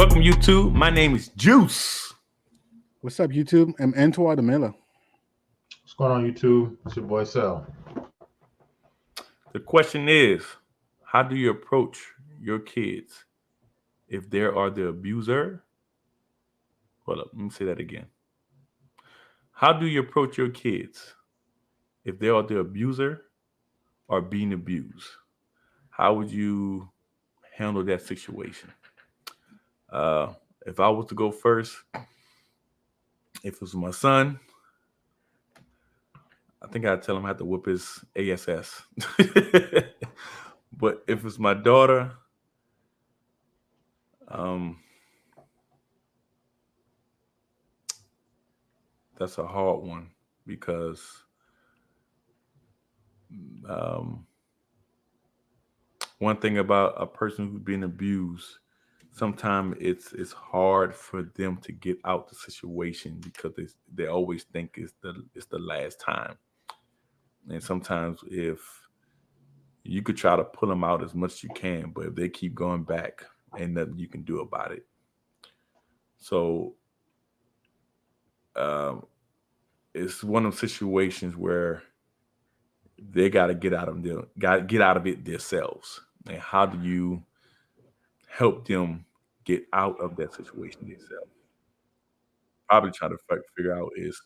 Welcome, YouTube. My name is Juice. What's up, YouTube? I'm Antoine Miller. What's going on, YouTube? It's your boy Sal. The question is, how do you approach your kids if they are the abuser? Hold up, let me say that again. How do you approach your kids if they are the abuser or being abused? How would you handle that situation? If I was to go first, if it was my son, I think I'd tell him I have to whip his ASS. But if it's my daughter, that's a hard one because one thing about a person who's been abused, sometimes it's hard for them to get out the situation because they always think it's the last time. And sometimes if you could try to pull them out as much as you can, but if they keep going back, ain't nothing you can do about it. So it's one of those situations where they got to get out of it themselves. And how do you help them get out of that situation themselves? Probably try to figure out is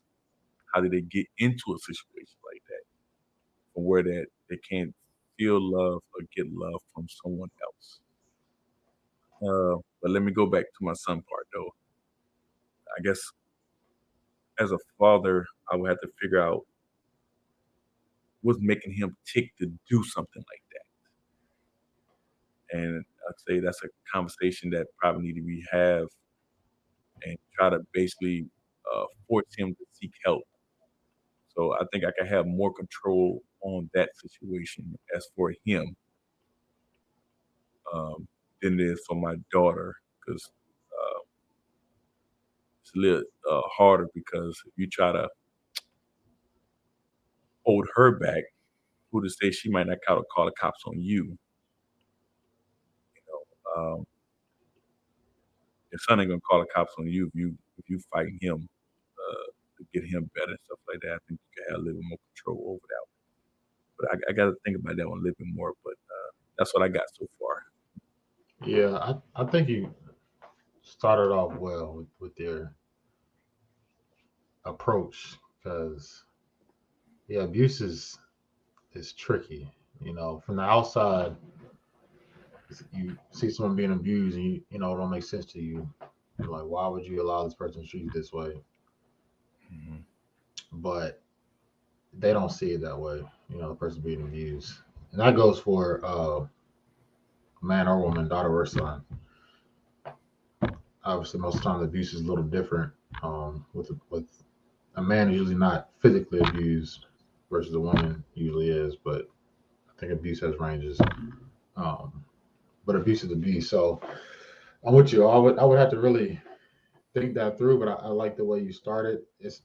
how did they get into a situation like that, from where that they can't feel love or get love from someone else. But let me go back to my son part though. I guess as a father, I would have to figure out what's making him tick to do something like that. And I'd say that's a conversation that probably need to be have and try to basically force him to seek help. So I think I can have more control on that situation as for him than it is for my daughter because it's a little harder because if you try to hold her back, who to say she might not call the cops on you. You know, your son ain't gonna call the cops on you if you fighting him to get him better and stuff like that. I think you can have a little more control over that one. But I got to think about that one a little bit more. But that's what I got so far. Yeah, I think you started off well with your approach because yeah, abuse is tricky. You know, from the outside, you see someone being abused and you know it don't make sense to you. You're like, why would you allow this person to treat you this way? Mm-hmm. But they don't see it that way. You know, the person being abused, and that goes for man or woman, daughter or son. Obviously, most of the time the abuse is a little different. With a man is usually not physically abused versus a woman usually is, but I think abuse has ranges. Um, but abuse is abuse. So I'm with you. I would have to really think that through. But I like the way you started. It's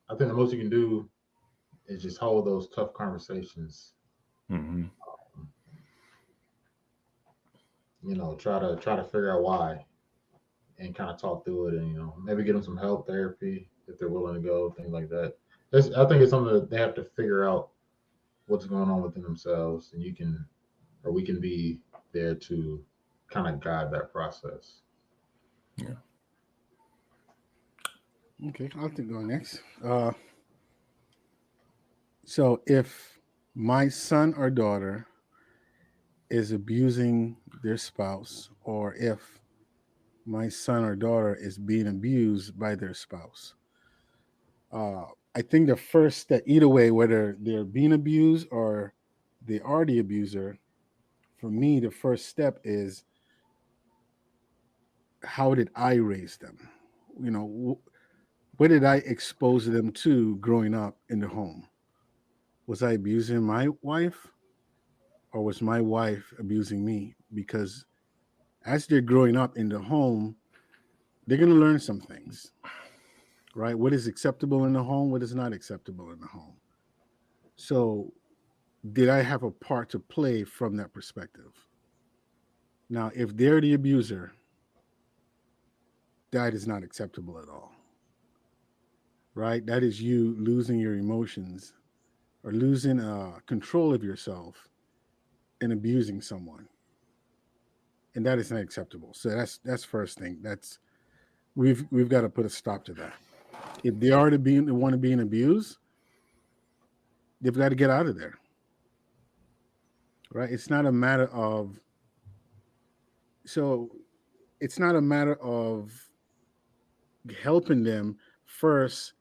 I think the most you can do is just hold those tough conversations. Mm-hmm. You know, try to figure out why and kind of talk through it, and you know maybe get them some help, therapy if they're willing to go, things like that. I think it's something that they have to figure out what's going on within themselves, and you can or we can be there to kind of guide that process. Yeah. Okay, I'll take go next. So if my son or daughter is abusing their spouse, or if my son or daughter is being abused by their spouse, uh, I think the first step, either way, whether they're being abused or they are the abuser, for me, the first step is how did I raise them? You know, what did I expose them to growing up in the home? Was I abusing my wife or was my wife abusing me? Because as they're growing up in the home, they're going to learn some things, right? What is acceptable in the home? What is not acceptable in the home? So, did I have a part to play from that perspective? Now, if they're the abuser, that is not acceptable at all, right? That is you losing your emotions or losing control of yourself and abusing someone, and that is not acceptable. So that's first thing. That's we've got to put a stop to that. If they are to be they want to be abused, they've got to get out of there, right? It's not a matter of so it's not a matter of helping them first.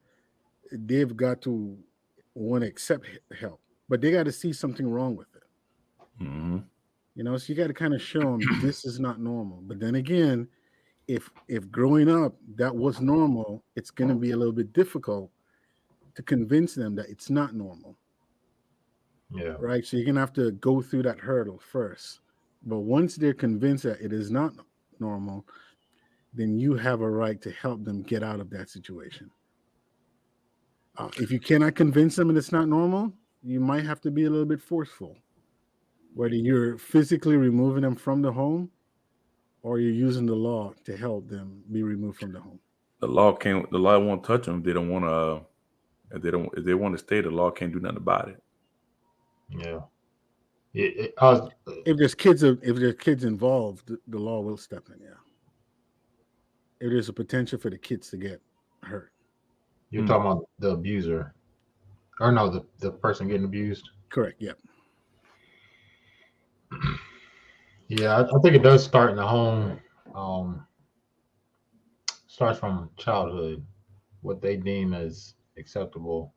They've got to want to accept help, but they got to see something wrong with it. Mm-hmm. So you got to kind of show them this is not normal. But then again, if growing up that was normal, it's going to be a little bit difficult to convince them that it's not normal, Yeah. right? So you're going to have to go through that hurdle first. But once they're convinced that it is not normal, then you have a right to help them get out of that situation. If you cannot convince them that it's not normal, you might have to be a little bit forceful, whether you're physically removing them from the home or you're using the law to help them be removed from the home. The law can't. The law won't touch them. They don't want to. If they don't. If they want to stay, the law can't do nothing about it. Yeah. I was, If there's kids involved, the law will step in. Yeah. If there's a potential for the kids to get hurt. you're talking about the abuser, or no, the person getting abused. Correct. Yep. Yeah, I think it does start in the home. Starts from childhood, what they deem as acceptable.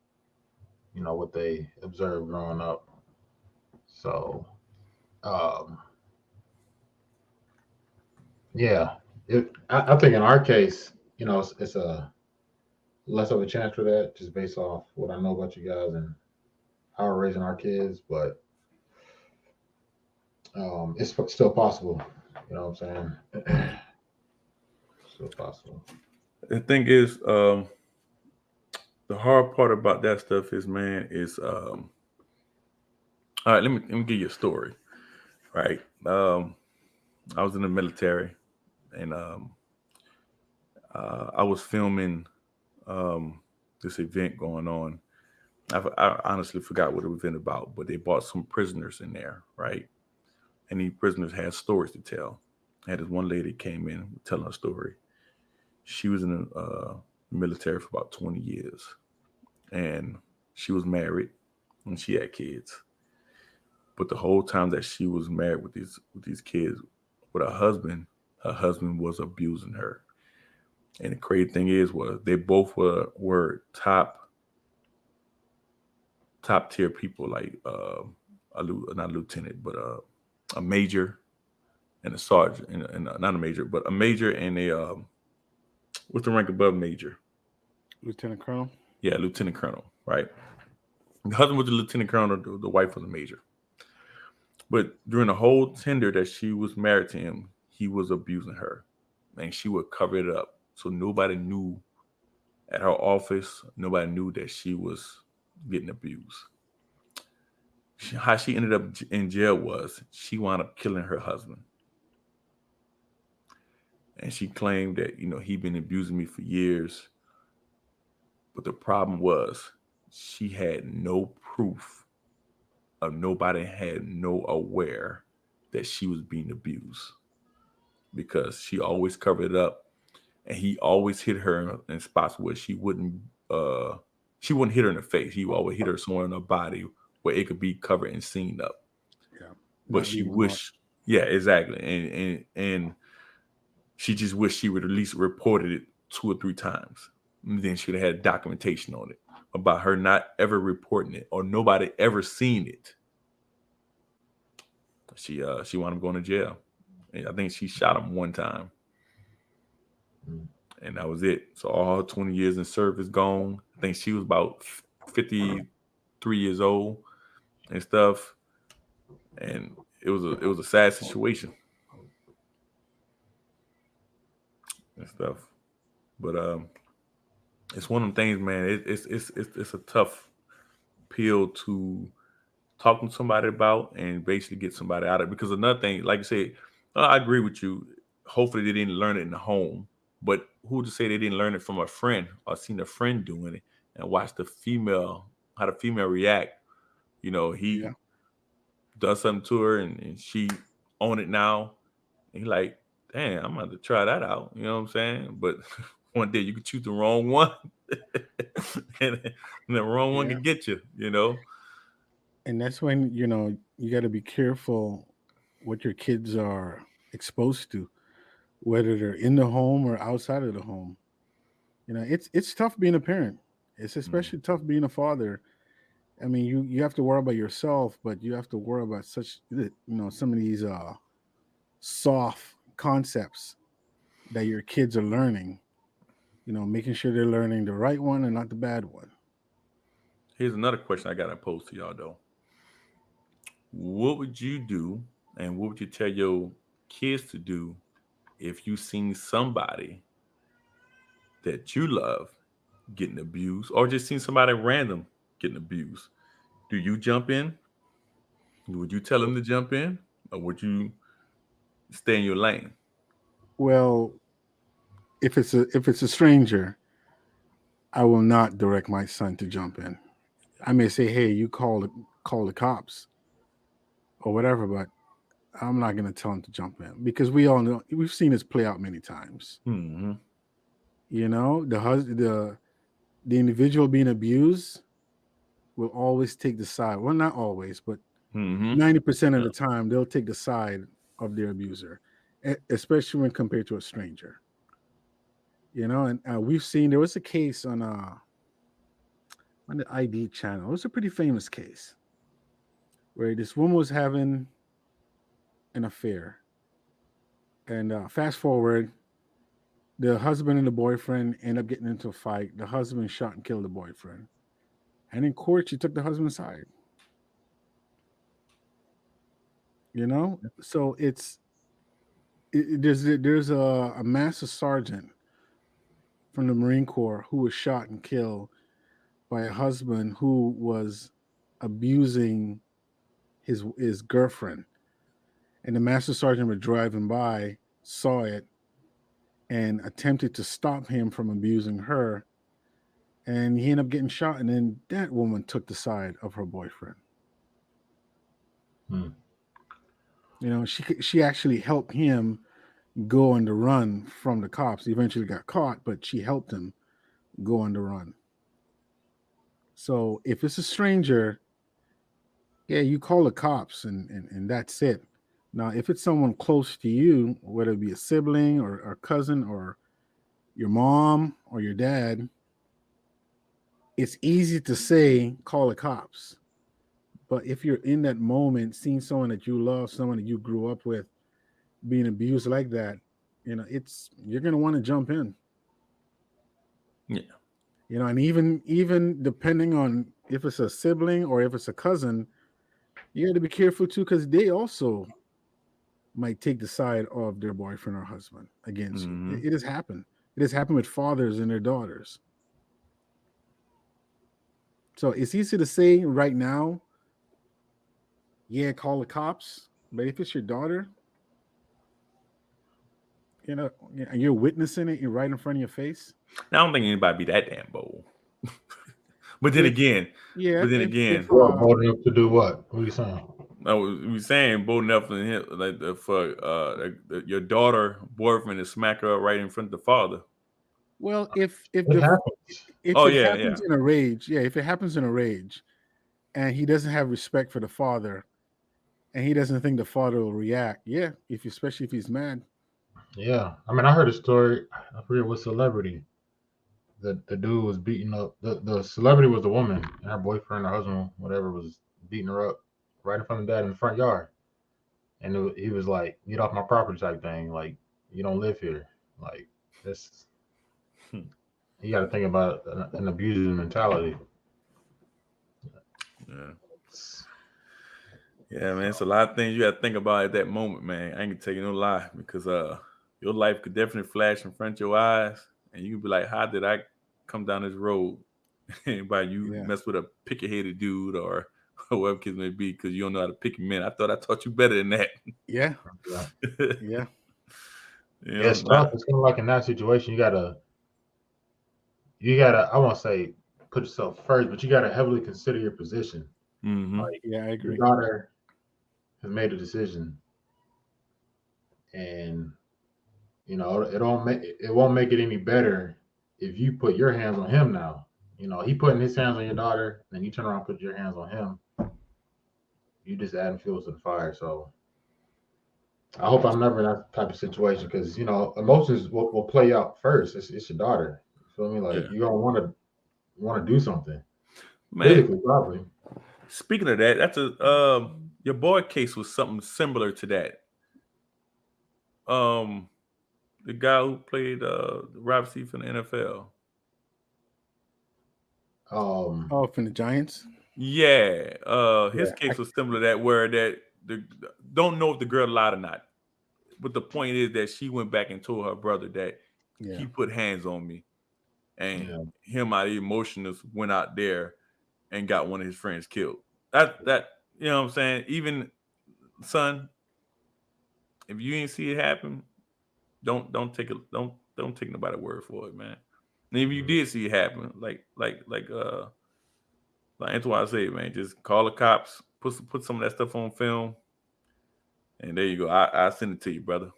What they observe growing up. So, um, yeah, I think in our case, it's a less of a chance for that, just based off what I know about you guys and how we're raising our kids. But it's still possible. You know what I'm saying? Still possible. The thing is, the hard part about that stuff is, man, is all right. Let me give you a story. Right, I was in the military, and I was filming this event going on. I honestly forgot what it was about, but they brought some prisoners in there, right? And these prisoners had stories to tell. I had this one lady came in telling a story. She was in the military for about 20 years, and she was married, and she had kids. But the whole time that she was married with these kids, with her husband was abusing her. And the crazy thing is, was they both were top tier people, like not a lieutenant, but a major and a sergeant, and not a major, but a major and a what's the rank above major? Lieutenant Colonel. Yeah, lieutenant colonel, right? The husband was a lieutenant colonel, the wife was a major. But during the whole tender that she was married to him, he was abusing her, and she would cover it up, so nobody knew at her office. Nobody knew that she was getting abused. How she ended up in jail was she wound up killing her husband, and she claimed that he'd been abusing me for years. But the problem was she had no proof of nobody had no aware that she was being abused, because she always covered it up, and he always hit her in spots where she wouldn't hit her in the face. He would always hit her somewhere in her body where it could be covered and seen up. Yeah. But she wished, yeah, exactly, and she just wished she would at least reported it 2 or 3 times. And then she'd have had documentation on it about her not ever reporting it or nobody ever seen it. She wound up going to jail. And I think she shot him one time. And that was it. So all her 20 years in service gone. I think she was about 53 years old and stuff. And it was a sad situation and stuff. But it's one of them things, man. It's a tough pill to talk to somebody about and basically get somebody out of it. Because another thing, like I said, I agree with you. Hopefully they didn't learn it in the home, But who to say they didn't learn it from a friend or seen a friend doing it and watch how the female react. He Yeah. does something to her and she own it now. And he like, damn, I'm gonna have to try that out. You know what I'm saying? But one day you could choose the wrong one, and the wrong one Yeah. can get you. You know. And that's when, you got to be careful what your kids are exposed to, whether they're in the home or outside of the home. It's tough being a parent. It's Mm. especially tough being a father. I mean, you have to worry about yourself, but you have to worry about some of these soft concepts that your kids are learning. Making sure they're learning the right one and not the bad one. Here's another question I gotta pose to y'all though. What would you do, and what would you tell your kids to do if you seen somebody that you love getting abused, or just seen somebody random getting abused? Do you jump in? Would you tell them to jump in, or would you stay in your lane? Well, if it's a stranger, I will not direct my son to jump in. I may say, "Hey, you call the cops or whatever," but I'm not going to tell him to jump in because we all know we've seen this play out many times. Mm-hmm. The individual being abused will always take the side. Well, not always, but Mm-hmm. 90% of Yeah. the time they'll take the side of their abuser, especially when compared to a stranger. And we've seen there was a case on the ID channel. It was a pretty famous case where this woman was having an affair, and fast forward, the husband and the boyfriend end up getting into a fight. The husband shot and killed the boyfriend, and in court she took the husband's side. So there's a master sergeant from the Marine Corps who was shot and killed by a husband who was abusing his girlfriend, and the master sergeant was driving by, saw it, and attempted to stop him from abusing her, and he ended up getting shot. And then that woman took the side of her boyfriend. Hmm. She actually helped him go on the run from the cops. He eventually got caught, but she helped him go on the run. So if it's a stranger, yeah, you call the cops and that's it. Now, if it's someone close to you, whether it be a sibling or cousin or your mom or your dad, it's easy to say call the cops. But if you're in that moment, seeing someone that you love, someone that you grew up with, being abused like that, it's you're gonna want to jump in. Yeah. And even depending on if it's a sibling or if it's a cousin, you got to be careful too because they also might take the side of their boyfriend or husband against you. Mm-hmm. It has happened. It has happened with fathers and their daughters. So it's easy to say right now, yeah, call the cops. But if it's your daughter, and you're witnessing it right in front of your face. Now, I don't think anybody be that damn bold. but then If again, yeah, but then if again, Well, bold enough to do what? What are you saying? I was saying bold enough for him, like for your daughter boyfriend to smack her up right in front of the father. well, if It the happens. if Oh it yeah, yeah. happens in a rage, yeah, if it happens in a rage, and he doesn't have respect for the father, and he doesn't think the father will react, yeah, especially if he's mad. Yeah. I mean, I heard a story. I forget what celebrity. The dude was beating up. The celebrity was the woman, and her boyfriend, her husband, whatever, was beating her up right in front of dad in the front yard. And he was like, "Get off my property," type thing. Like, you don't live here. Like, this. You got to think about an abusive mentality. Yeah. Yeah, man. It's a lot of things you got to think about at that moment, man. I ain't gonna tell you no lie because your life could definitely flash in front of your eyes, and you could be like, "How did I come down this road?" By you Yeah, mess with a picky-headed dude or whoever kids may be because you don't know how to pick men. I thought I taught you better than that. yeah, Yeah. yeah. You Yeah, know, it's tough. not. It's kind of like in that situation, I won't say put yourself first, but you gotta heavily consider your position. Mm-hmm. Like Yeah, I your agree. daughter has made a decision, and it won't make it any better if you put your hands on him now. He putting his hands on your daughter, then you turn around and put your hands on him. You just adding fuel to the fire. So I hope I'm never in that type of situation because emotions will play out first. It's your daughter. You feel me? Like Yeah, you don't want to do something man. physically, probably. Speaking of that, that's a your boy case was something similar to that. Um, the guy who played wide receiver in the NFL. Um, Oh, from the Giants. Yeah, his Yeah, case was similar to that, where that the don't know if the girl lied or not, but the point is that she went back and told her brother that yeah, he put hands on me, and yeah, him out of emotions went out there and got one of his friends killed. That you know what I'm saying? Even son, if you ain't see it happen, don't take it don't take nobody's word for it, man. And if you mm, did see it happen, like Antoine said, man, just call the cops, put some of that stuff on film, and there you go. I send it to you, brother.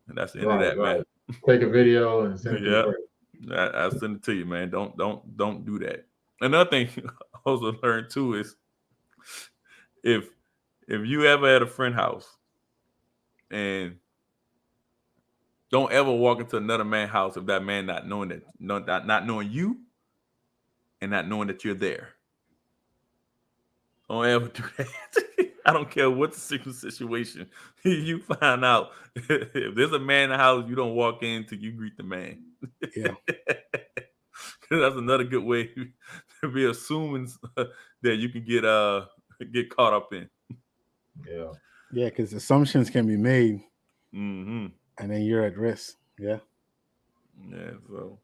And that's the end of right, that, man. right. Take a video and send it to the Yeah, person. I send it to you, man. Don't do that. Another thing I also learned too is if if you ever at a friend house and don't ever walk into another man's house if that man not knowing that not knowing you and not knowing that you're there. Don't ever do that. I don't care what the situation. You find out if there's a man in the house, you don't walk in till you greet the man. yeah, That's another good way to be assuming that you can get caught up in. Yeah. yeah. Because assumptions can be made, Hmm. and then you're at risk. Yeah, Yeah. So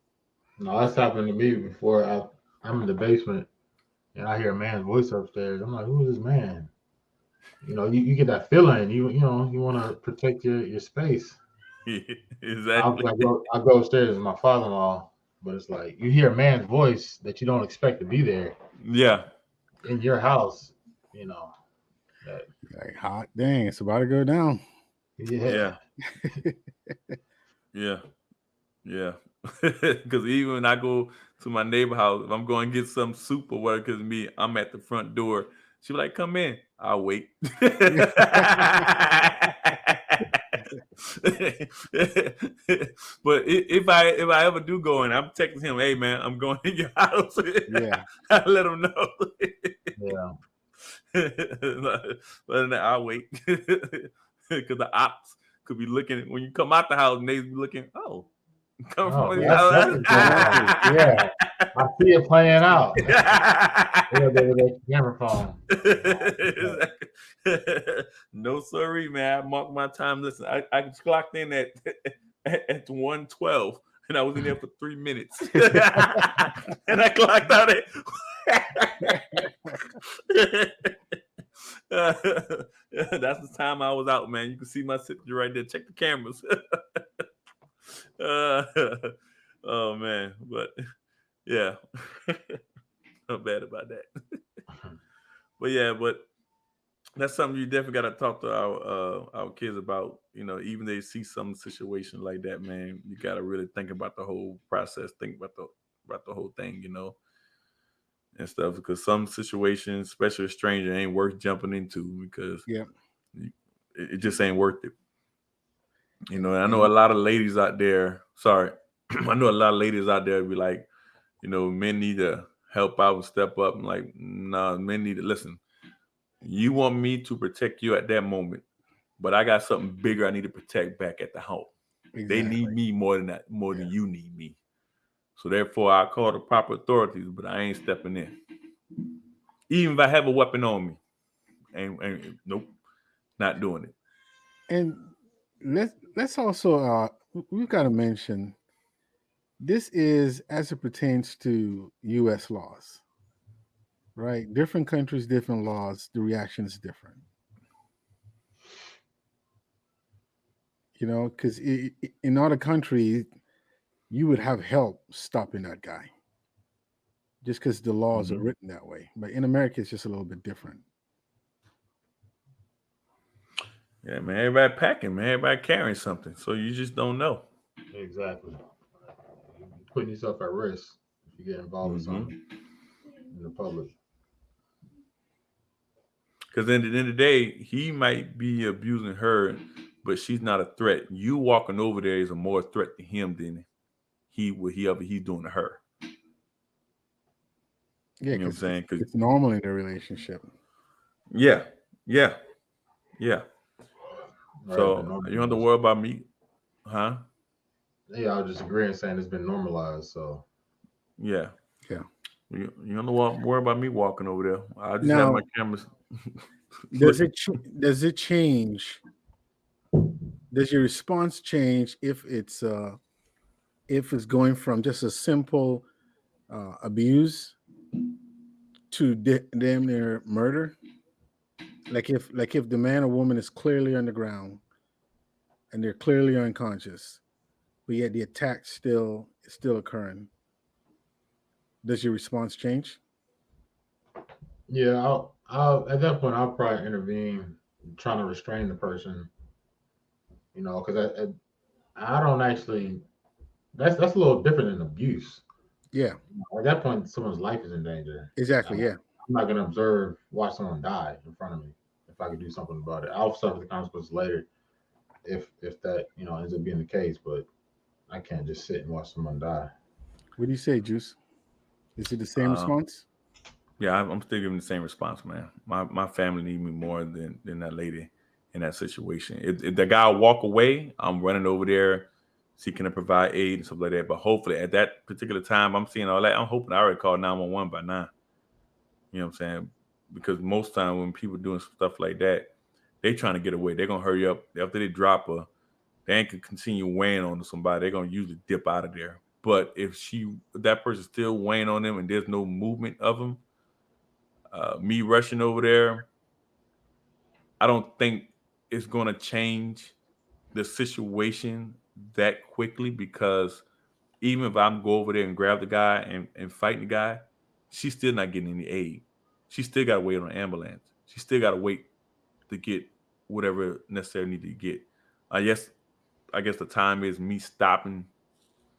No, that's happened to me before. I'm in the basement and I hear a man's voice upstairs. I'm like, who is this man? You get that feeling. You want to protect your space. exactly. I go upstairs with my father-in-law, but it's like you hear a man's voice that you don't expect to be there Yeah. in your house. You know that. like hot dang, it's about to go down. Yeah. Yeah. Yeah. Yeah. Because even when I go to my neighbor house, if I'm going to get some soup or whatever, because me, I'm at the front door. She be like, "Come in." I'll wait. But if I ever do go in, I'm texting him, "Hey man, I'm going in your house." Yeah, I let him know. Yeah. But I'll wait because the ops could be looking when you come out the house and they be looking. Oh, come Oh, from that's what's going on. exactly. Yeah, I see it playing out. Yeah, they with their camera phone. No, sorry, man. I marked my time. Listen, I clocked in at 1:12, and I was in there for 3 minutes, and I clocked out at. That's the time I was out, man. You can see my signature right there. Check the cameras. uh, oh man, but yeah, not bad about that. But yeah, but that's something you definitely got to talk to our kids about. Even they see some situation like that, man, you got to really think about the whole process, think about the whole thing, and stuff. Because some situations, especially a stranger, ain't worth jumping into because yeah, it just ain't worth it. And I know a and lot of ladies out there. Sorry, I know a lot of ladies out there be like, men need to help out and step up. And like, nah, men need to listen. You want me to protect you at that moment, but I got something bigger I need to protect back at the home. They need exactly. me more than that, more than Yeah, you need me. So therefore, I call the proper authorities, but I ain't stepping in. Even if I have a weapon on me, and nope, not doing it. and let's also we've got to mention this is as it pertains to U.S. laws, right? Different countries, different laws. The reaction is different. Because in other countries, you would have help stopping that guy just because the laws are Mhm. written that way. But in America, it's just a little bit different. Yeah, man. Everybody packing, man. Everybody carrying something. So you just don't know. Exactly. You're putting yourself at risk if you get involved with Mm-hmm. something in the public. Because at the end of the day, he might be abusing her, but she's not a threat. You walking over there is a more threat to him than he's doing to her. Yeah, You know what I'm because saying? Because it's normal in the relationship. yeah, yeah, yeah. Right, it's been So you don't have to normalized. worry about me, huh? Yeah, I was just agreeing saying it's been normalized. So Yeah. Yeah. You don't have to worry about me walking over there. I just have my Now, cameras. does Listen, it does it change? Does your response change if it's going from just a simple abuse to damn near murder? Like if the man or woman is clearly on the ground and they're clearly unconscious, but yet the attack still is still occurring. Does your response change? yeah, I'll at that point I'll probably intervene, trying to restrain the person. Because I don't actually. That's a little different than abuse. Yeah, At that point, someone's life is in danger. exactly. I'm, Yeah. I'm not gonna watch someone die in front of me. If I could do something about it, I'll suffer the consequences later. If that ends up being the case, but I can't just sit and watch someone die. What do you say, Juice? Is it the same uh, response? yeah, I'm still giving the same response, man. My family need me more than that lady in that situation. If the guy walk away, I'm running over there, seeking to provide aid and stuff like that. But hopefully, at that particular time, I'm seeing all that. I'm hoping I already called 911 by now. You know what I'm saying? Because most time when people doing stuff like that, they trying to get away. They're gonna hurry up after they drop her. They ain't gonna continue weighing on somebody. They're gonna usually dip out of there. But if that person's still weighing on them and there's no movement of them, me rushing over there, I don't think it's gonna change the situation that quickly because even if I'm go over there and grab the guy and fight the guy, she's still not getting any aid. She still gotta wait on an ambulance. She still gotta wait to get whatever necessary need to get. I guess I guess the time is me stopping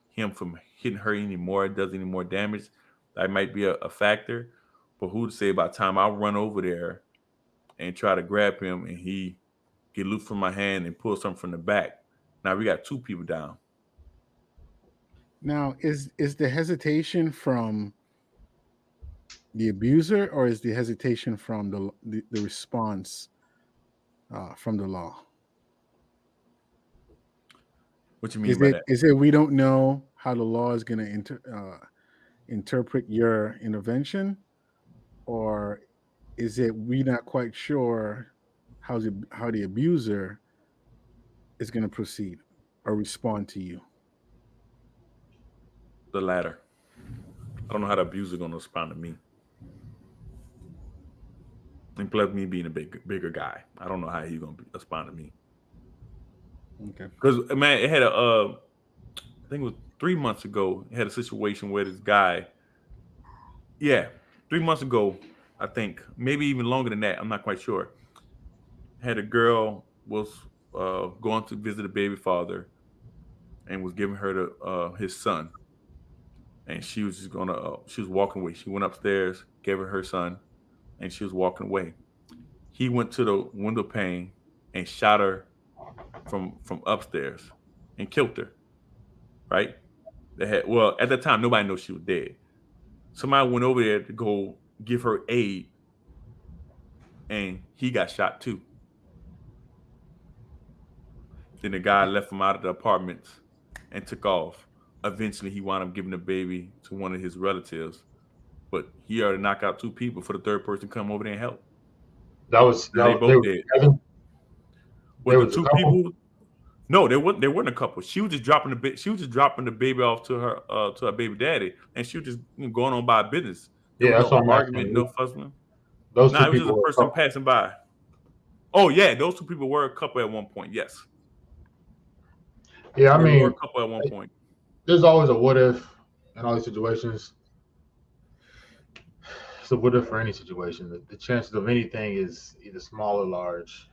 him from hitting her anymore, does any more damage. That might be a factor. But who to say by the time I run over there and try to grab him and he get loose from my hand and pull something from the back. Now we got two people down. Now, is the hesitation from the abuser, or is the hesitation from the response from the law? What you mean Is by it that? is it we don't know how the law is going to interpret your intervention, or is it we not quite sure how the abuser is going to proceed or respond to you? The latter. I don't know how the abuser gonna respond to me. And plus me being a bigger guy. I don't know how he's gonna respond to me. Okay. Because man, it had I think it was 3 months ago, it had a situation where this guy, yeah, 3 months ago, I think, maybe even longer than that, I'm not quite sure. Had a girl was going to visit a baby father and was giving her his son. And she was just gonna she was walking away. She went upstairs, gave her son, and she was walking away. He went to the window pane and shot her from upstairs and killed her. Right? Well, at that time nobody knows she was dead. Somebody went over there to go give her aid, and he got shot too. Then the guy left him out of the apartment and took off. Eventually, he wound up giving the baby to one of his relatives, but he already knocked out two people for the third person to come over there and help. That was Now that they was they both were dead. together. Was There the was a two couple. people? No, they weren't a couple. She was just dropping she was just dropping the baby off to her baby daddy, and she was just going on by business. There was Yeah, that's no what I'm argument, asking. no fussing. Those No, two it was just people a were a person couple. passing by. Oh yeah, those two people were a couple at one point. Yes. Yeah, I There were a mean, couple at one point. there's always a what if in all these situations. So what if for any situation, the chances of anything is either small or large.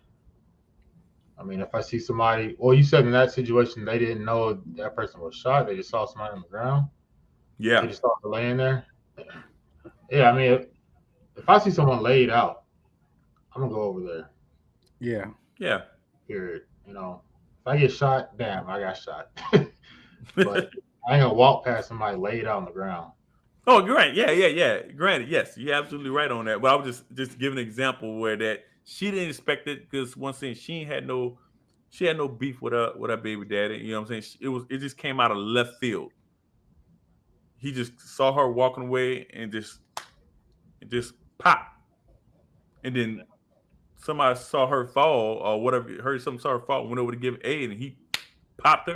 I mean, if I see somebody, well, you said in that situation they didn't know that person was shot. They just saw somebody on the ground. They Yeah, just saw it laying there. Yeah, I mean, if I see someone laid out, I'm gonna go over there. Yeah. yeah. Period. If I get shot, damn, I got shot. But I ain't gonna walk past somebody laid out on the ground. Oh, great. Yeah, yeah, yeah. Granted, yes, you're absolutely right on that. But I was just giving an example where that she didn't expect it because once thing she had no beef with her baby daddy. You know what I'm saying? It just came out of left field. He just saw her walking away and just pop, and then somebody saw her fall or whatever. Heard something saw her fall, went over to give aid, and he popped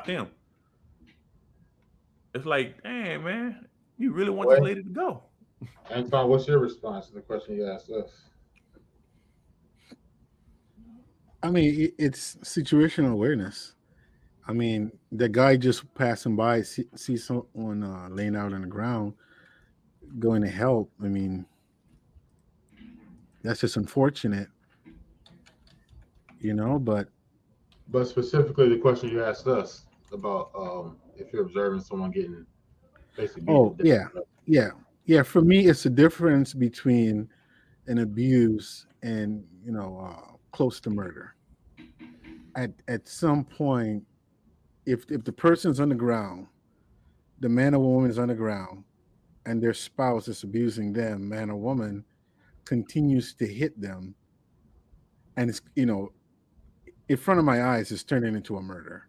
him. It's like, damn man, you really want this What? lady to go? Anton, what's your response to the question you asked us? I mean, it's situational awareness. I mean, the guy just passing by see someone laying out on the ground, going to help. I mean, that's just unfortunate, But But specifically, the question you asked us about if you're observing someone getting basically beat to oh death. yeah, yeah, yeah. For me, it's the difference between an abuse and close to murder. At some point, if the person's on the ground, the man or woman is on the ground, and their spouse is abusing them, man or woman, continues to hit them, and it's in front of my eyes, it's turning into a murder,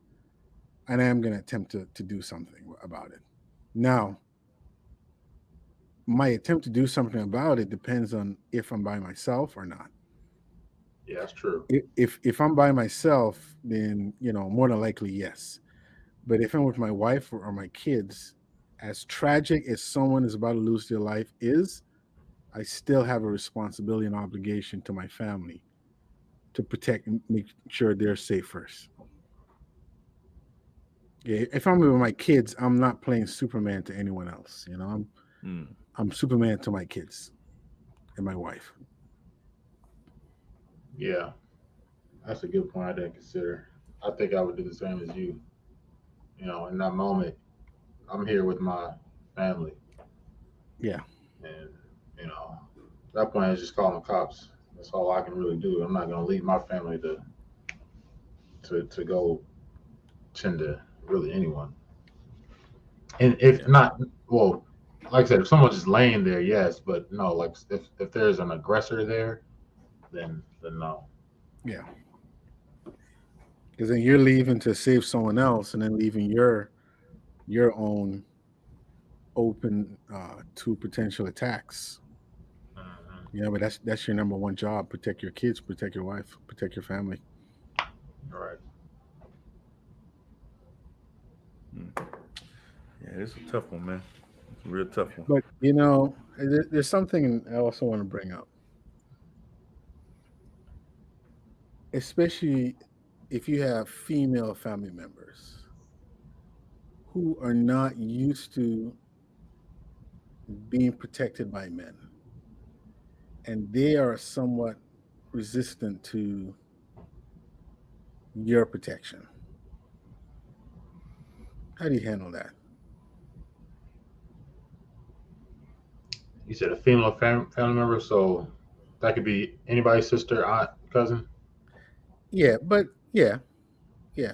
and I am going to attempt to do something about it. Now, my attempt to do something about it depends on if I'm by myself or not. Yeah, that's true. If I'm by myself, then more than likely yes. But if I'm with my wife or my kids, as tragic as someone is about to lose their life is, I still have a responsibility and obligation to my family to protect and make sure they're safe first. Yeah, if I'm with my kids, I'm not playing Superman to anyone else. Hmm. I'm Superman to my kids and my wife. Yeah, that's a good point I didn't consider. I think I would do the same as you. In that moment, I'm here with my family, Yeah, and at that point, I just call the cops. That's all I can really do. I'm not gonna leave my family to go tend to really anyone. And if Yeah. not, well, like I said, if someone's just laying there, yes, but no, like if there's an aggressor there, then no. yeah. Because then you're leaving to save someone else, and then leaving your own open to potential attacks. Mhm. But that's your number one job: protect your kids, protect your wife, protect your family. All right. Hmm. Yeah, it's a tough one, man. It's a real tough one. But there's something I also want to bring up, especially if you have female family members who are not used to being protected by men, and they are somewhat resistant to your protection. How do you handle that? You said a female family member, so that could be anybody's sister, aunt, cousin. Yeah, but yeah, yeah,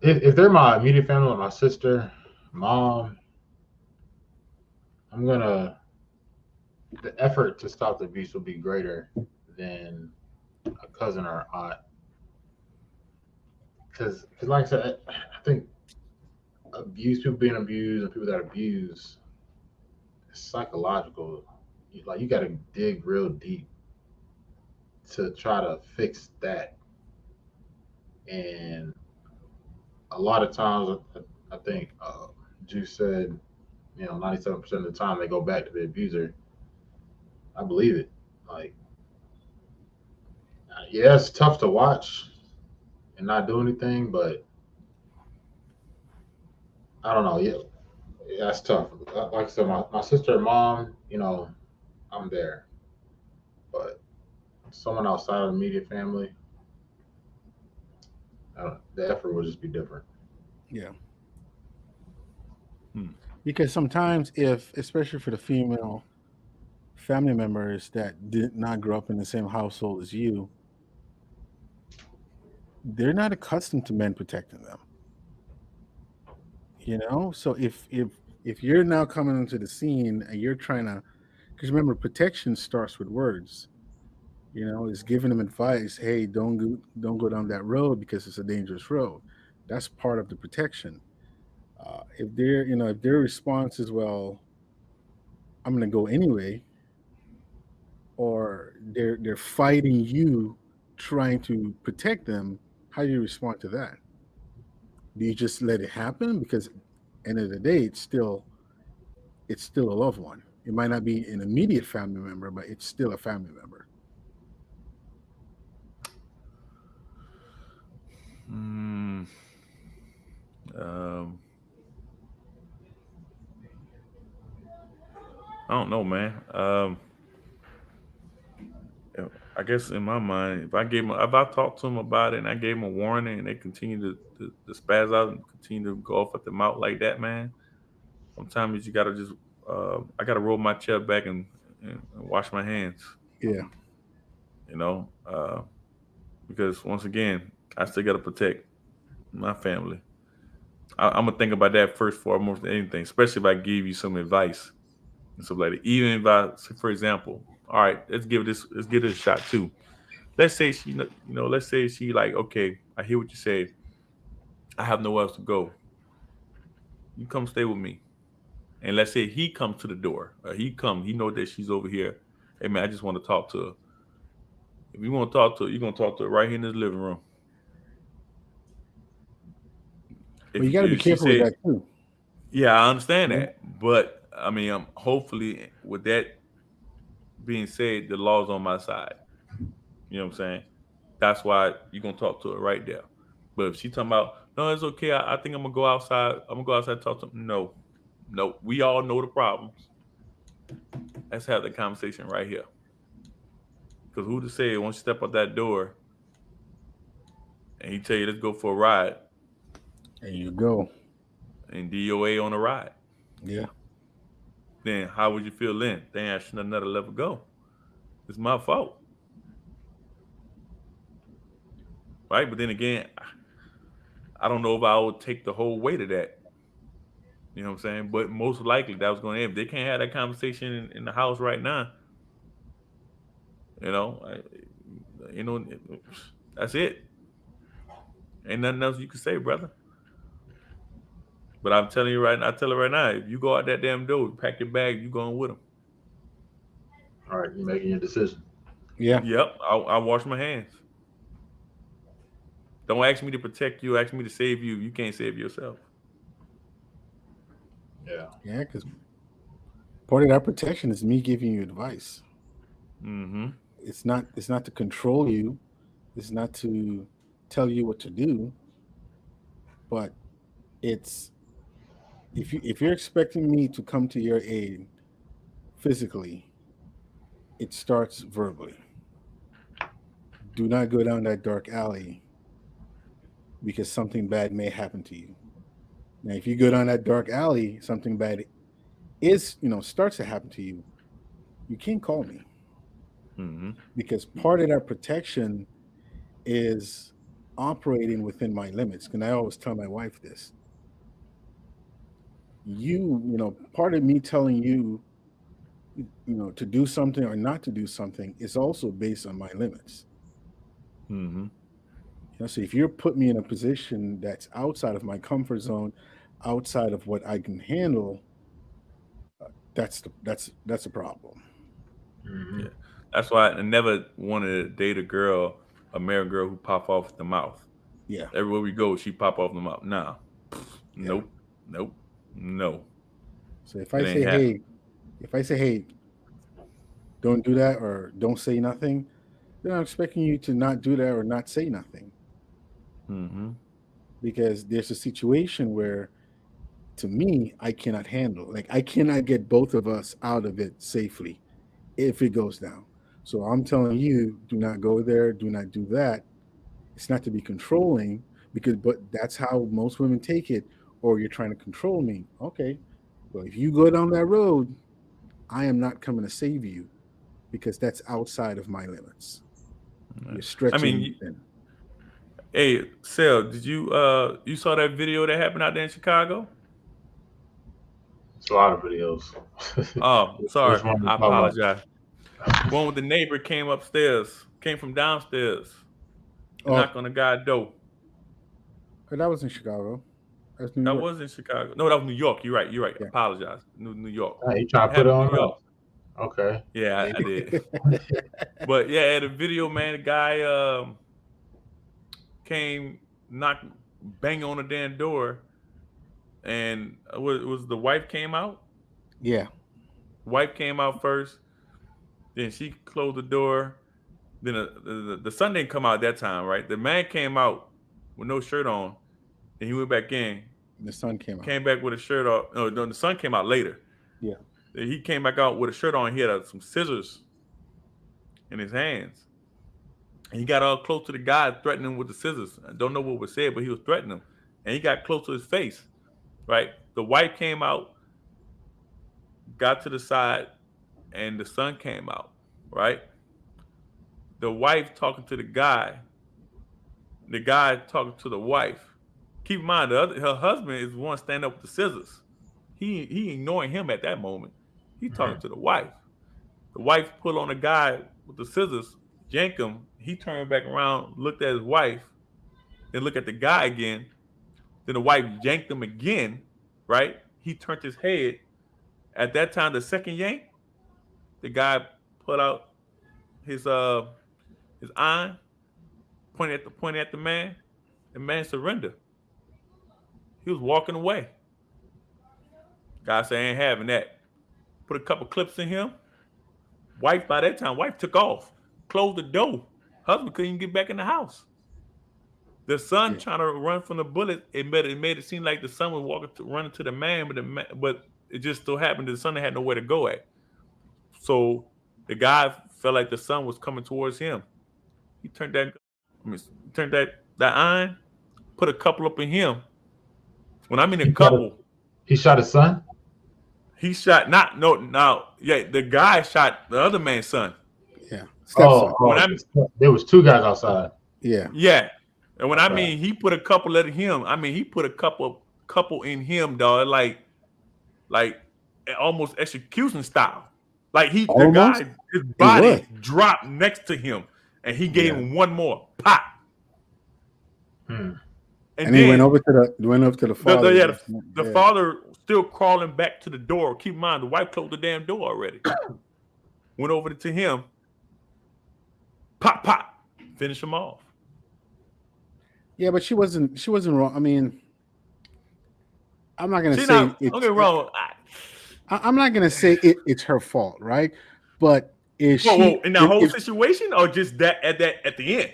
If they're my immediate family, like my sister, mom, I'm gonna the effort to stop the abuse will be greater than a cousin or aunt. Because like I said, I think people being abused and people that abuse, it's psychological. Like you got to dig real deep to try to fix that. And a lot of times, I think Juice said, 97% of the time they go back to the abuser. I believe it. Like Yeah, it's tough to watch and not do anything, but I don't know. Yeah, that's tough. Like I said, my sister and mom, I'm there, but someone outside of the immediate family, the effort would just be different. Yeah. Hmm. Because sometimes, if, especially for the female family members that did not grow up in the same household as you, they're not accustomed to men protecting them. So if you're now coming into the scene and you're trying to, because remember, protection starts with words. Is giving them advice. Hey, don't go down that road because it's a dangerous road. That's part of the protection. If their response is, well, I'm going to go anyway, or they're fighting you, trying to protect them, how do you respond to that? Do you just let it happen? Because end of the day, it's still a loved one. It might not be an immediate family member, but it's still a family member. Mm, um, I don't know, man. I guess in my mind, if I talked to them about it and I gave them a warning and they continue to spaz out and continue to go off at the mouth like that, man, sometimes you gotta just, I gotta roll my chair back and wash my hands, Yeah. you know, because once again, I still gotta protect my family. I'm gonna think about that first, foremost than anything, especially if I give you some advice and stuff like that. Even if I, say, for example, all right, let's give this a shot too. Let's say she, let's say she like, okay, I hear what you say. I have nowhere else to go. You come stay with me. And let's say he comes to the door. He know that she's over here. Hey man, I just want to talk to her. If you want to talk to her, you're gonna talk to her right here in this living room. But you got to be If she careful with say, that too. yeah, I understand Yeah. that, but I mean, hopefully with that being said, the law's on my side. You know what I'm saying? That's why you're gonna talk to her right there. But if she talking about, no, it's okay. I think I'm gonna go outside. I'm gonna go outside and talk to him. No, no. We all know the problems. Let's have the conversation right here. Because who to say once you step out that door and he tell you let's go for a ride There you go. and DOA on a ride, Yeah. then how would you feel then? Then I shouldn't have never let it go. It's my fault, right? But then again, I don't know if I would take the whole weight of that. You know what I'm saying? But most likely that was going to end. If they can't have that conversation in the house right now, you know, you know, that's it. Ain't nothing else you can say, brother. But I'm telling you right now, I tell her right now, if you go out that damn door, pack your bag, you going with them. All right, you're making your decision. Yeah. Yep, I'll wash my hands. Don't ask me to protect you. Ask me to save you. You can't save yourself. Yeah. Yeah. Because part of that protection is me giving you advice. Mm-hmm. It's not to control you. It's not to tell you what to do. But it's if you're expecting me to come to your aid physically, it starts verbally. Do not go down that dark alley because something bad may happen to you. Now, if you go down that dark alley, something bad starts to happen to you. You can't call me Mm-hmm. because part of that protection is operating within my limits. And I always tell my wife this. Part of me telling you, to do something or not to do something is also based on my limits. Mm-hmm. So if you're putting me in a position that's outside of my comfort zone, outside of what I can handle, that's a problem. Hmm. Yeah. That's why I never wanted to date a girl, a married girl who pop off the mouth. Yeah, Everywhere we go, she pop off the mouth. Nah. yeah. Nope. Nope. No. So if It I ain't say, happening. hey, don't do that or don't say nothing, They're not expecting you to not do that or not say nothing, Mm-hmm. because there's a situation where, to me, I cannot handle. Like, I cannot get both of us out of it safely if it goes down. So I'm telling you, do not go there, do not do that. It's not to be controlling, because but that's how most women take it. Or you're trying to control me. Okay. Well, if you go down that road, I am not coming to save you, because that's outside of my limits. You're I stretching mean, me thin. hey, Sel, did you saw that video that happened out there in Chicago? It's a lot of videos. Oh, Which sorry, one you I talking apologize. about? One with the neighbor came upstairs, came from downstairs, and Oh, knocked on the guy's door. that was in Chicago. That's New That York. was in Chicago. No, that was New York. You're right. You're right. Yeah. Apologize. New York. You trying It to put it happened in on New York. us? Okay. Yeah, I did. But yeah, the video, man, the guy came, knocked, banging on the damn door, and was the wife came out. Yeah. Wife came out first. Then she closed the door. Then the son didn't come out at that time, right? The man came out with no shirt on, and he went back in. The sun came out. Came back with a shirt off. No, the son came out later. Yeah. He came back out with a shirt on. He had some scissors in his hands. And he got all close to the guy, threatening him with the scissors. I don't know what was said, but he was threatening him. And he got close to his face, right? The wife came out, got to the side, and the son came out, right? The wife talking to the guy talking to the wife. Keep in mind, her husband is the one standing up with the scissors. He ignoring him at that moment. He talking Mhm. to the wife. The wife pulled on the guy with the scissors, yanked him. He turned back around, looked at his wife, then looked at the guy again. Then the wife yanked him again, right? He turned his head. At that time, the second yank, the guy put out his his iron, pointed at the man. The man surrendered. He was walking away. Guy said, I ain't having that. Put a couple clips in him. Wife, by that time, wife took off, closed the door. Husband couldn't even get back in the house. The son Yeah. trying to run from the bullet. It made it seem like the son was running to the man, but it just so happened the son had nowhere to go at. So the guy felt like the son was coming towards him. He turned that, I mean, turned that iron, put a couple up in him. When I mean a He shot, couple, he shot his son? he shot not no now yeah the guy shot the other man's son. Yeah. Oh, Stepson. When oh, I'm there was two guys outside. Yeah. Yeah. And when I Okay. mean he put a couple at him, I mean he put a couple in him, dog. Like almost execution style. Like the Almost. guy, his It was. body dropped next to him, and he gave Yeah. him one more pop, Hmm. and And he went then over to the father. yeah, the Yeah. father still crawling back to the door. Keep in mind the wife closed the damn door already. Went over to him, pop, pop, finish him off. Yeah, but she wasn't. She wasn't wrong. I mean, I'm not gonna She say not don't it's. get me wrong. I'm not gonna say it's her fault, right? But is Whoa, she? in that whole If situation, or just at the end?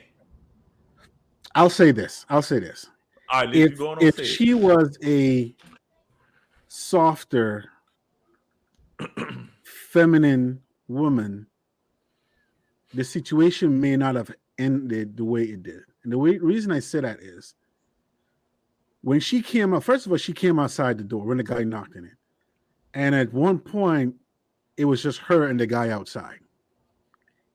I'll say this. I'll say this. All right, let's you going on. If Say she was a softer, feminine woman, the situation may not have ended the way it did. And the reason I say that is when she came out. First of all, she came outside the door when the guy knocked in it, and at one point, it was just her and the guy outside,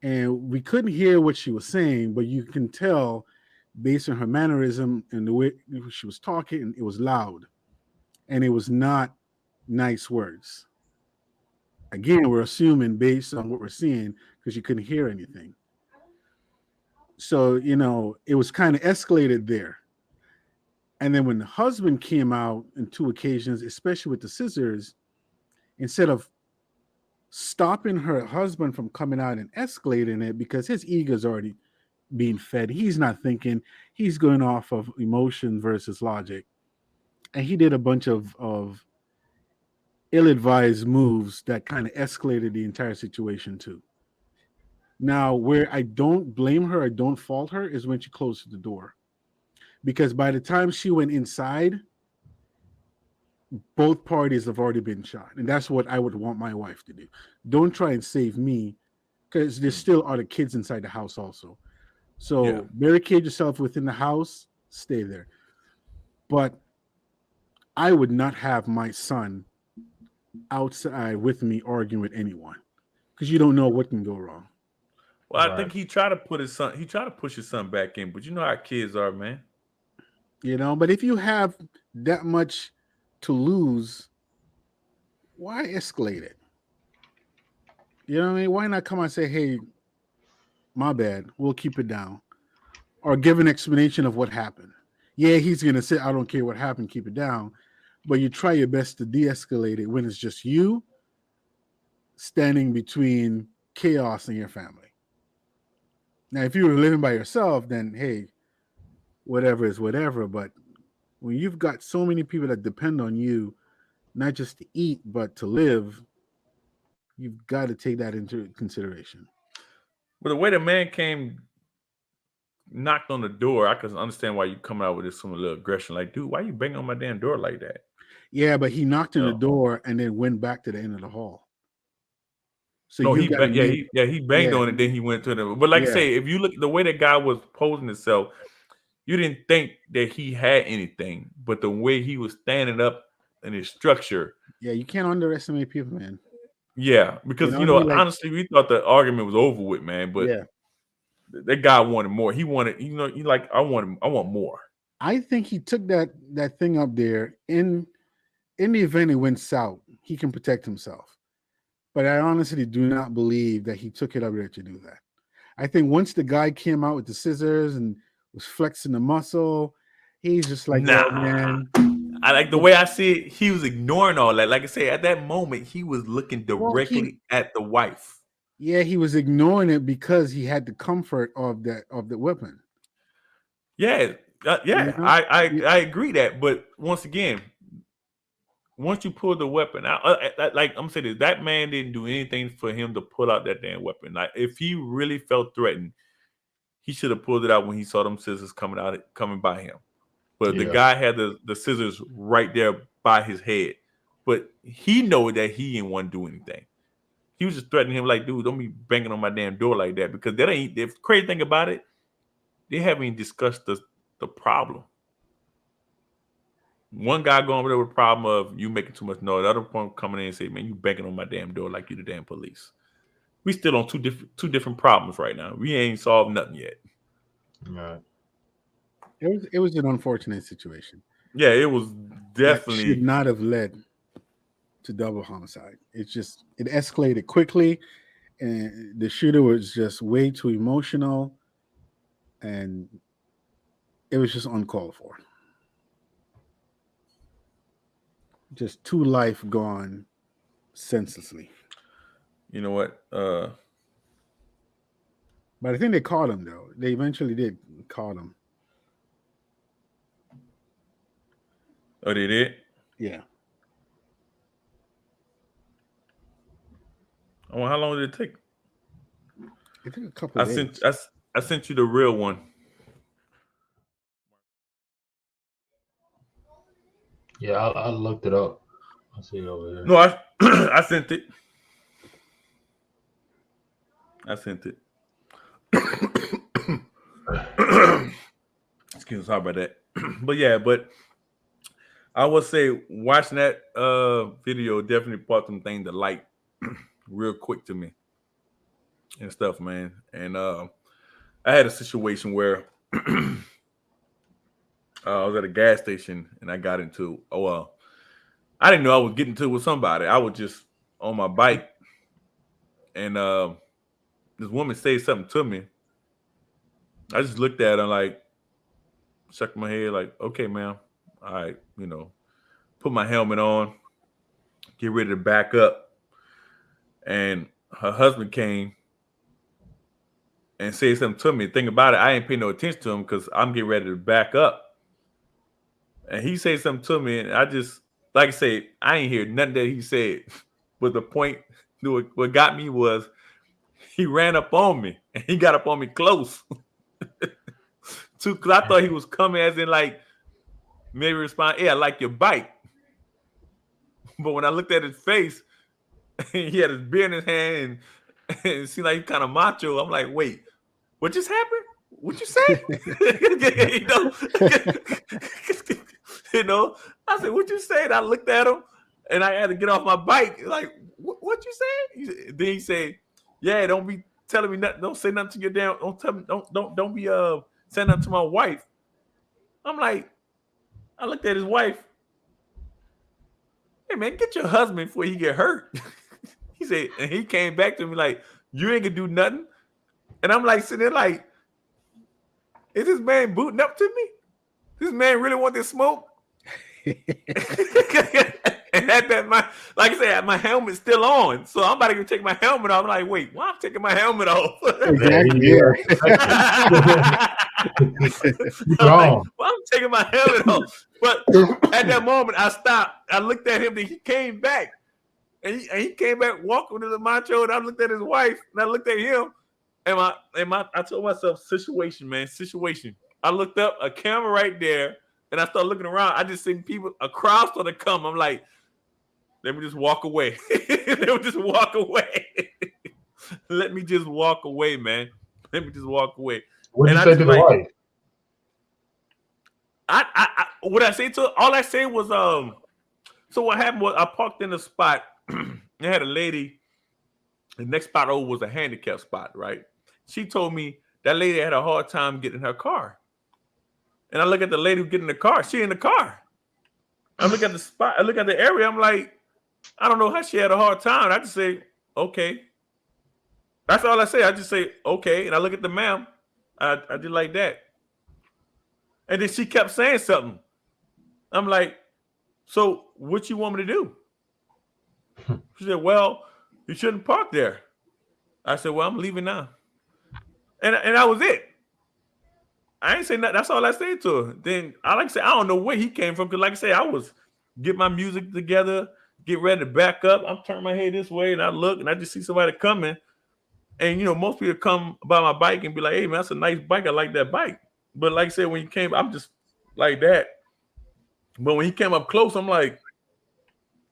and we couldn't hear what she was saying, but you can tell based on her mannerism and the way she was talking, and it was loud, and it was not nice words. Again, we're assuming based on what we're seeing because you couldn't hear anything. So, it was kind of escalated there. And then when the husband came out on two occasions, especially with the scissors, instead of stopping her husband from coming out and escalating it because his ego is already being fed, he's not thinking, he's going off of emotion versus logic. And he did a bunch of ill-advised moves that kind of escalated the entire situation too. Now, where I don't blame her, I don't fault her, is when she closes the door. Because by the time she went inside, both parties have already been shot. And that's what I would want my wife to do. Don't try and save me, because there's still other kids inside the house also. Yeah. So barricade yourself within the house, stay there. But I would not have my son outside with me arguing with anyone, because you don't know what can go wrong. Well, I Right. think he tried to put his son. He tried to push his son back in, but you know how kids are, man. But if you have that much to lose, why escalate it? You know what I mean? Why not come and say, hey, my bad, we'll keep it down? Or give an explanation of what happened. Yeah, he's going to say, I don't care what happened, keep it down. But you try your best to de escalate it when it's just you standing between chaos and your family. Now, if you were living by yourself, then hey, whatever is whatever. But when you've got so many people that depend on you, not just to eat, but to live, you've got to take that into consideration. But the way the man came, knocked on the door, I can understand why you coming out with this some little aggression. Like, dude, why you banging on my damn door like that? Yeah, but he knocked on the No, door and then went back to the end of the hall. So no, you've got a neighbor. he banged Yeah, on it. Then he went to the. But like I yeah, say, if you look the way that guy was posing himself, you didn't think that he had anything, but the way he was standing up in his structure, yeah. You can't underestimate people, man. yeah. You Because know what I mean? Like, honestly, we thought the argument was over with, man. But yeah, that guy wanted more. He wanted, you like, I want more. I think he took that thing up there in the event it went south. He can protect himself, but I honestly do not believe that he took it up there to do that. I think once the guy came out with the scissors and was flexing the muscle, he's just like, yo, Nah. man. I like the way I see it, he was ignoring all that. Like I say, at that moment, he was looking Well, directly at the wife. yeah, he was ignoring it because he had the comfort of the weapon. Yeah, You yeah, know, Y- I agree that. But once again, once you pull the weapon out, like I'm saying, this, that man didn't do anything for him to pull out that damn weapon. Like if he really felt threatened, he should have pulled it out when he saw them scissors coming by him. But the Yeah. guy had the scissors right there by his head. But he know that he didn't want to do anything. He was just threatening him like, dude, don't be banging on my damn door like that. Because that ain't the crazy thing about it, they haven't even discussed the problem. One guy going over there with a problem of you making too much noise. The other one coming in and say, man, you banging on my damn door like you the damn police. We still on two different problems right now. We ain't solved nothing yet. Right. it was an unfortunate situation Yeah, it was that should definitely. not have led to double homicide. It escalated quickly, and the shooter was just way too emotional, and it was just uncalled for. Just two life gone senselessly. You know what? But I think they caught him though. They eventually did caught him. Oh, they did. Yeah, Oh, how long did it take? it took a couple I of sent days. I, I sent you the real one. Yeah, I looked it up. I see it over here. No, I I sent it. I sent it. Excuse me, sorry about that. But yeah, but I would say watching that video definitely brought some things to light real quick to me and stuff, man. And I had a situation where I was at a gas station and I got into I didn't know I was getting to it with somebody. I was just on my bike and this woman said something to me. I just looked at her like shook my head like, okay, ma'am. All right, put my helmet on, get ready to back up. And her husband came and said something to me. Think about it, I ain't paying no attention to him because I'm getting ready to back up. And he said something to me, and I just, like I said, I ain't hear nothing that he said. But the point, what got me was he ran up on me and he got up on me close. Because I thought he was coming as in like maybe respond, "Yeah, I like your bike." But when I looked at his face, he had his beer in his hand and it seemed like he kind of macho. I'm like, wait, what just happened? What you say? You know, I said, what you say? And I looked at him and I had to get off my bike. Like, what you say? Then he said, yeah, don't be telling me nothing. Don't say nothing to your damn, don't tell me, don't be saying nothing to my wife. I'm like, I looked at his wife. Hey man, get your husband before he get hurt. He said, and he came back to me like, you ain't gonna do nothing. And I'm like sitting there like, is this man booting up to me? This man really want this smoke? And at that, like I said, my helmet's still on. So I'm about to go take my helmet off. I'm like, wait, why I'm taking my helmet off? Exactly. Like, well, I'm taking my helmet off. But at that moment, I stopped. I looked at him, and he came back. And he came back walking to the macho, and I looked at his wife, and I looked at him, and I told myself, situation, man, situation. I looked up, a camera right there, and I started looking around. I just seen people, a crowd started to come. I'm like, let me just walk away. Let me just walk away. Let me just walk away, man. Let me just walk away. What did you say to the wife? What I say to her, all I said was, so what happened was I parked in a spot. They had a lady. The next spot over was a handicap spot, right? She told me that lady had a hard time getting in her car. And I look at the lady who get in the car. She in the car. I look at the spot. I look at the area. I'm like, I don't know how she had a hard time. I just say, okay. That's all I say. I just say, okay. And I look at the ma'am. I did like that. And then she kept saying something. I'm like, so what you want me to do? She said, well, you shouldn't park there. I said, well, I'm leaving now. And that was it. I ain't say nothing. That's all I said to her. Then I like to say, I don't know where he came from. Because like I say, I was get my music together, get ready to back up. I'm turning my head this way and I look and I just see somebody coming. And, you know, most people come by my bike and be like, hey, man, that's a nice bike. I like that bike. But like I said, when he came, I'm just like that. But when he came up close, I'm like,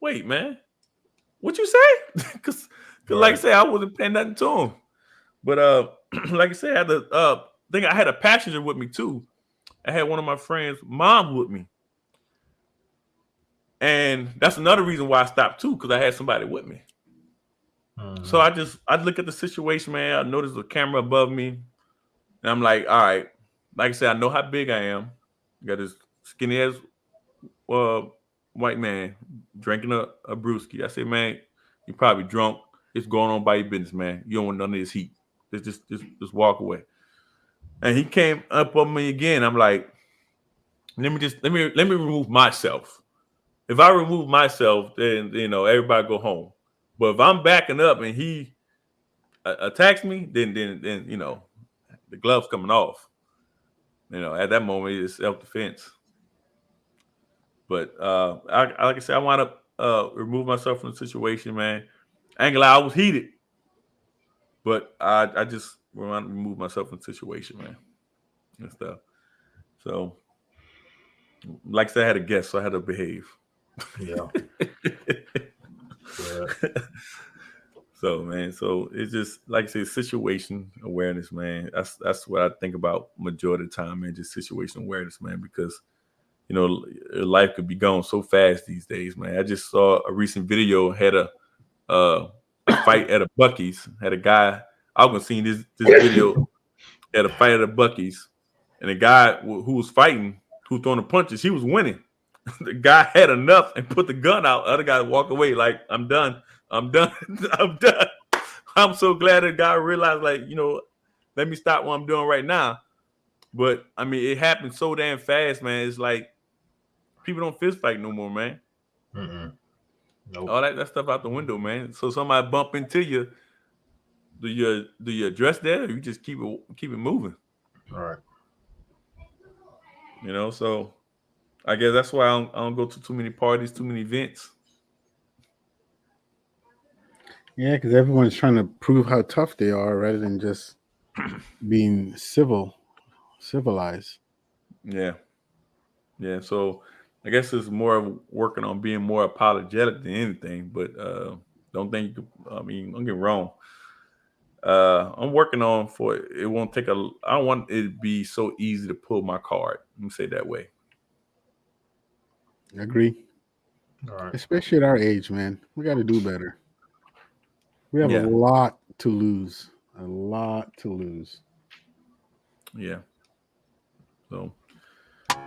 wait, man, what you say? Because like I said, I wasn't paying nothing to him. But like I said, I had think I had a passenger with me too. I had one of my friends' mom with me. And that's another reason why I stopped too, because I had somebody with me. So I look at the situation, man. I noticed the camera above me. And I'm like, all right. Like I said, I know how big I am. Got this skinny ass white man drinking a brewski. I said, man, you're probably drunk. It's going on by your business, man. You don't want none of this heat. Just walk away. And he came up on me again. I'm like, let me remove myself. If I remove myself, then you know everybody go home. But if I'm backing up and he attacks me, then you know the glove's coming off. You know, at that moment it's self-defense. But like I said, I want to remove myself from the situation, man. I ain't gonna lie, I was heated, but I just want to remove myself from the situation, man, and stuff. So, like I said, I had a guest, so I had to behave. Yeah. So, man, so it's just like I say, situation awareness, man. That's what I think about majority of the time, man. Just situation awareness, man, because you know life could be gone so fast these days, man. I just saw a recent video had a fight at a Buc-ee's. Had a guy. I was gonna see this video at a fight at a Buc-ee's, and the guy who was fighting, who throwing the punches, he was winning. The guy had enough and put the gun out. The other guy walked away like, I'm done. I'm done. I'm done. I'm so glad the guy realized, like, you know, let me stop what I'm doing right now. But I mean, it happened so damn fast, man. It's like people don't fist fight no more, man. Nope. All that stuff out the window, man. So somebody bump into you. Do you address that, or you just keep it moving? All right. You know, so I guess that's why I don't go to too many parties, too many events. Yeah, because everyone's trying to prove how tough they are rather than just being civilized. Yeah. Yeah. So I guess it's more of working on being more apologetic than anything. But don't think you could, I mean, don't get me wrong. I'm working on for it won't take a I don't want it to be so easy to pull my card. Let me say it that way. Agree. All right. Especially at our age, man. We got to do better. We have a Yeah. lot to lose. A lot to lose. Yeah. So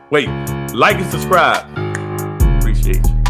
wait, like and subscribe. Appreciate you.